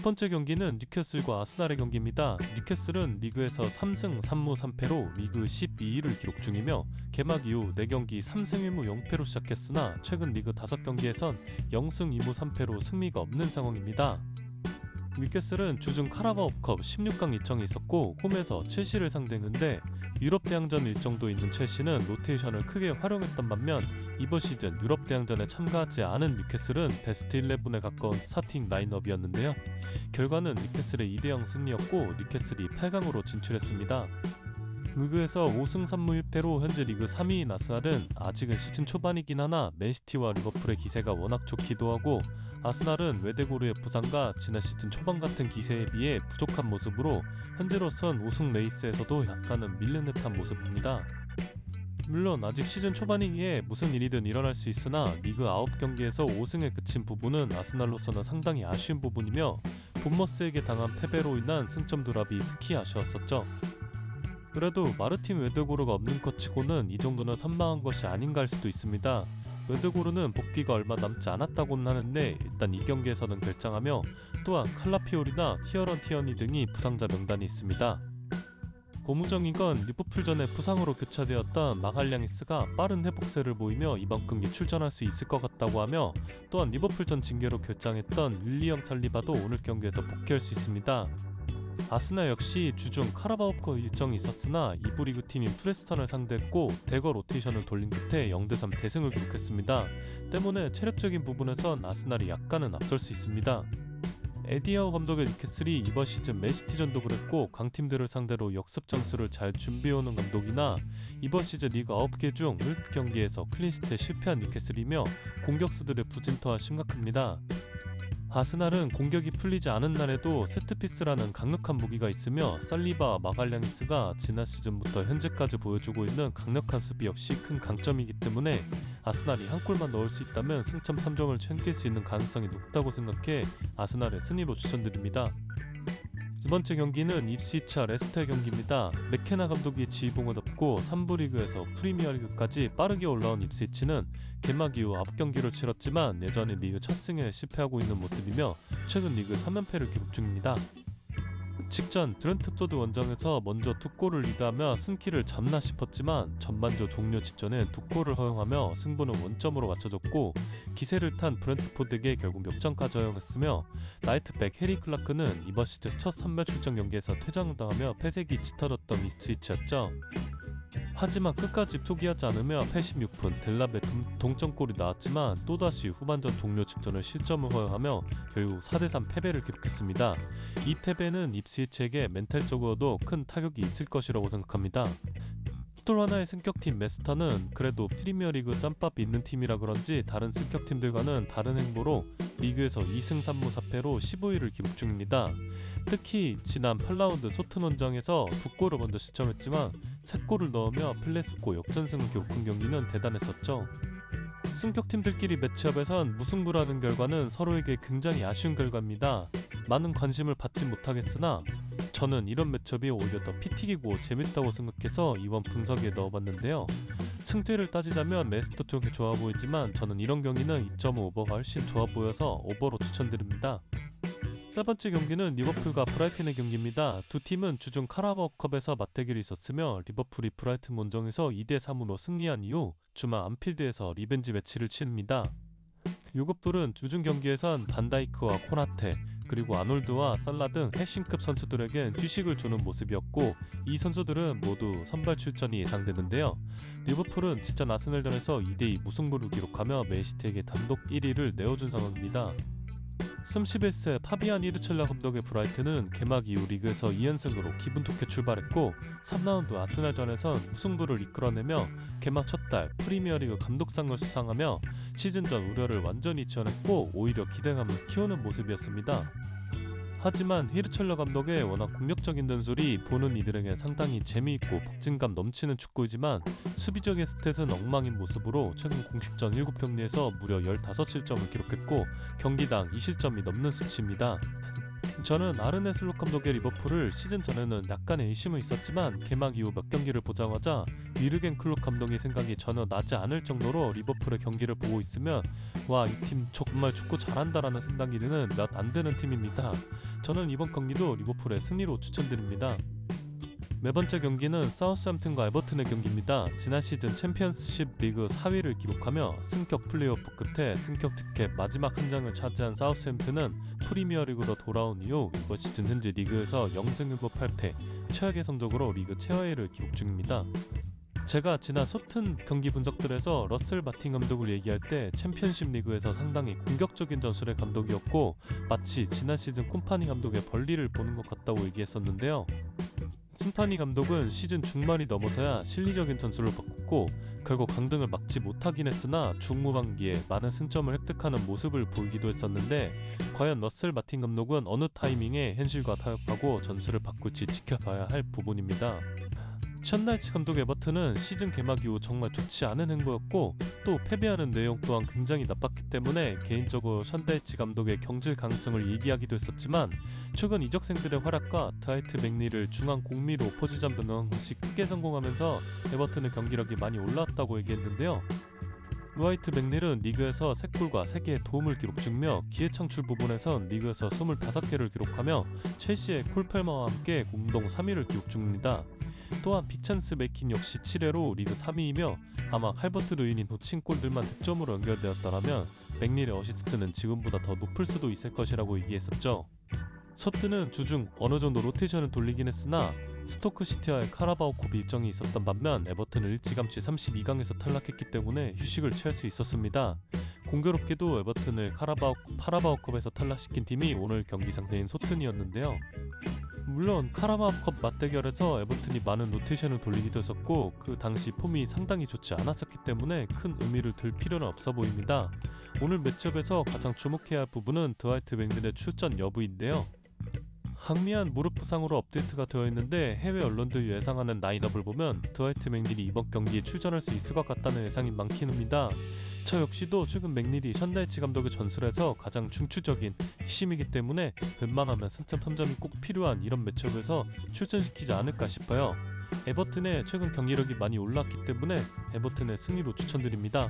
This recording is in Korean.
번째 경기는 뉴캐슬과 아스날의 경기입니다. 뉴캐슬은 리그에서 3승 3무 3패로 리그 12위를 기록 중이며 개막 이후 4경기 3승 1무 0패로 시작했으나 최근 리그 5경기에선 0승 2무 3패로 승리가 없는 상황입니다. 뉴캐슬은 주중 카라바오컵 16강 일정이 있었고 홈에서 첼시를 상대했는데 유럽 대항전 일정도 있는 첼시는 로테이션을 크게 활용했던 반면 이번 시즌 유럽 대항전에 참가하지 않은 뉴캐슬은 베스트 11에 가까운 스타팅 라인업이었는데요. 결과는 뉴캐슬의 2대0 승리였고 뉴캐슬이 8강으로 진출했습니다. 리그에서 5승 3무 1패로 현재 리그 3위인 아스날은 아직은 시즌 초반이긴 하나 맨시티와 리버풀의 기세가 워낙 좋기도 하고 아스날은 웨데고르의 부상과 지난 시즌 초반 같은 기세에 비해 부족한 모습으로 현재로선 우승 레이스에서도 약간은 밀린 듯한 모습입니다. 물론 아직 시즌 초반이기에 무슨 일이든 일어날 수 있으나 리그 9경기에서 5승에 그친 부분은 아스날로서는 상당히 아쉬운 부분이며 본머스에게 당한 패배로 인한 승점 드랍이 특히 아쉬웠었죠. 그래도 마르틴 웨데고르가 없는 것 치고는 이 정도는 선방한 것이 아닌가 할 수도 있습니다. 웨데고르는 복귀가 얼마 남지 않았다고는 하는데 일단 이 경기에서는 결장하며 또한 칼라피오리나 티어런 티어니 등이 부상자 명단이 있습니다. 고무적인 건 리버풀전에 부상으로 교체되었던 마갈량이스가 빠른 회복세를 보이며 이번 경기 출전할 수 있을 것 같다고 하며 또한 리버풀전 징계로 결장했던 윌리엄 살리바도 오늘 경기에서 복귀할 수 있습니다. 아스날 역시 주중 카라바오컵 일정이 있었으나 2부 리그팀인 프레스턴을 상대했고 대거 로테이션을 돌린 끝에 0대3 대승을 기록했습니다. 때문에 체력적인 부분에선 아스날이 약간은 앞설 수 있습니다. 에디하우 감독의 뉴캐슬이 이번 시즌 맨시티전도 그랬고 강팀들을 상대로 역습 전술을 잘 준비해오는 감독이나 이번 시즌 리그 9개 중 7경기에서 클린시트에 실패한 뉴캐슬이며 공격수들의 부진토가 심각합니다. 아스날은 공격이 풀리지 않은 날에도 세트피스라는 강력한 무기가 있으며 살리바와 마갈량이스가 지난 시즌부터 현재까지 보여주고 있는 강력한 수비 역시 큰 강점이기 때문에 아스날이 한 골만 넣을 수 있다면 승점 3점을 챙길 수 있는 가능성이 높다고 생각해 아스날의 승리로 추천드립니다. 두 번째 경기는 입스위치와 레스터의 경기입니다. 맥케나 감독이 지휘봉을 덮고 3부 리그에서 프리미어리그까지 빠르게 올라온 입스위치는 개막 이후 9경기를 치렀지만 여전히 리그 첫 승에 실패하고 있는 모습이며 최근 리그 3연패를 기록 중입니다. 직전 드렌트포드 원정에서 먼저 2골을 리드하며 승기를 잡나 싶었지만 전반전 종료 직전에 2골을 허용하며 승부는 원점으로 맞춰졌고 기세를 탄 브렌트포드에게 결국 역전까지 허용했으며 라이트백 해리 클라크는 이번 시즌 첫 선발 출전 경기에서 퇴장당하며 폐색이 짙어졌던 입스위치였죠. 하지만 끝까지 포기하지 않으며 86분 델랍의 동점골이 나왔지만 또다시 후반전 종료 직전에 실점을 허용하며 결국 4대3 패배를 기록했습니다. 이 패배는 입스위치에게 멘탈적으로도 큰 타격이 있을 것이라고 생각합니다. 또 하나의 승격팀 메스터는 그래도 프리미어리그 짬밥이 있는 팀이라 그런지 다른 승격팀들과는 다른 행보로 리그에서 2승 3무 4패로 15위를 기록 중입니다. 특히 지난 8라운드 소튼 원정에서 2골을 먼저 실점했지만 3골을 넣으며 플레스코 역전승을 기록한 경기는 대단했었죠. 승격팀들끼리 매치업에선 무승부라는 결과는 서로에게 굉장히 아쉬운 결과입니다. 많은 관심을 받지 못하겠으나 저는 이런 매치업이 오히려 더 피튀기고 재밌다고 생각해서 이번 분석에 넣어봤는데요. 승패를 따지자면 레스터 쪽이 좋아 보이지만 저는 이런 경기는 2.5 오버가 훨씬 좋아 보여서 오버로 추천드립니다. 세 번째 경기는 리버풀과 브라이튼의 경기입니다. 두 팀은 주중 카라바오컵에서 맞대결이 있었으며 리버풀이 브라이튼 원정에서 2대3으로 승리한 이후 주말 안필드에서 리벤지 매치를 치릅니다. 요것들은 주중 경기에선 반다이크와 코나테 그리고 아놀드와 살라 등 핵심급 선수들에겐 휴식을 주는 모습이었고 이 선수들은 모두 선발 출전이 예상되는데요. 리버풀은 직전 아스널전에서 2대2 무승부를 기록하며 맨시티에게 단독 1위를 내어준 상황입니다. 31세 파비안 히르첼라 감독의 브라이튼은 개막 이후 리그에서 2연승으로 기분 좋게 출발했고 3라운드 아스날전에선 무승부를 이끌어내며 개막 첫 달 프리미어리그 감독상을 수상하며 시즌 전 우려를 완전히 지어냈고 오히려 기대감을 키우는 모습이었습니다. 하지만 히르첼러 감독의 워낙 공격적인 전술이 보는 이들에게 상당히 재미있고 박진감 넘치는 축구이지만 수비적인 스탯은 엉망인 모습으로 최근 공식전 7경기에서 무려 15실점을 기록했고 경기당 2실점이 넘는 수치입니다. 저는 아르네 슬롯 감독의 리버풀을 시즌 전에는 약간의 의심은 있었지만 개막 이후 몇 경기를 보자마자 위르겐 클롭 감독의 생각이 전혀 나지 않을 정도로 리버풀의 경기를 보고 있으면 와, 이 팀 정말 축구 잘한다라는 생각이 드는 몇 안 되는 팀입니다. 저는 이번 경기도 리버풀의 승리로 추천드립니다. 네 번째 경기는 사우스햄튼과 에버튼의 경기입니다. 지난 시즌 챔피언스십 리그 4위를 기록하며 승격 플레이오프 끝에 승격 티켓 마지막 한 장을 차지한 사우스햄튼은 프리미어리그로 돌아온 이후 이번 시즌 현재 리그에서 0승 1무 8패 최악의 성적으로 리그 최하위를 기록 중입니다. 제가 지난 소튼 경기 분석들에서 러셀 마틴 감독을 얘기할 때 챔피언십 리그에서 상당히 공격적인 전술의 감독이었고 마치 지난 시즌 콤파니 감독의 벌리를 보는 것 같다고 얘기했었는데요. 콤파니 감독은 시즌 중반이 넘어서야 실리적인 전술을 바꿨고 결국 강등을 막지 못하긴 했으나 중후반기에 많은 승점을 획득하는 모습을 보이기도 했었는데 과연 러셀 마틴 감독은 어느 타이밍에 현실과 타협하고 전술을 바꿀지 지켜봐야 할 부분입니다. 션 나이츠 감독 에버튼은 시즌 개막 이후 정말 좋지 않은 행보였고 또 패배하는 내용 또한 굉장히 나빴기 때문에 개인적으로 션 나이츠 감독의 경질 가능성을 얘기하기도 했었지만 최근 이적생들의 활약과 드와이트 맥니를 중앙 공미로 포지션 변경 시 크게 성공하면서 에버튼의 경기력이 많이 올라왔다고 얘기했는데요. 드와이트 맥닐은 리그에서 3골과 3개의 도움을 기록 중이며 기회 창출 부분에선 리그에서 25개를 기록하며 첼시의 콜펠머와 함께 공동 3위를 기록 중입니다. 또한 빅찬스 메이킹 역시 7회로 리그 3위이며 아마 칼버트 루인이 놓친 골들만 득점으로 연결되었다면 맥닐의 어시스트는 지금보다 더 높을 수도 있을 것이라고 얘기했었죠. 서튼은 주중 어느 정도 로테이션을 돌리긴 했으나 스토크시티와의 카라바오컵 일정이 있었던 반면 에버튼은 일찌감치 32강에서 탈락했기 때문에 휴식을 취할 수 있었습니다. 공교롭게도 에버튼을 카라바오컵에서 탈락시킨 팀이 오늘 경기 상대인 소튼이었는데요. 물론 카라바오컵 맞대결에서 에버튼이 많은 로테이션을 돌리기도 했었고 그 당시 폼이 상당히 좋지 않았었기 때문에 큰 의미를 둘 필요는 없어 보입니다. 오늘 매치업에서 가장 주목해야 할 부분은 드와이트 맥닐의 출전 여부인데요. 항미한 무릎 부상으로 업데이트가 되어 있는데 해외 언론들이 예상하는 라인업을 보면 드와이트 맥닐이 이번 경기에 출전할 수 있을 것 같다는 예상이 많긴 합니다. 저 역시도 최근 맥닐이 션 나이츠 감독의 전술에서 가장 중추적인 핵심이기 때문에 웬만하면 3.3점이 꼭 필요한 이런 매치업에서 출전시키지 않을까 싶어요. 에버튼의 최근 경기력이 많이 올랐기 때문에 에버튼의 승리로 추천드립니다.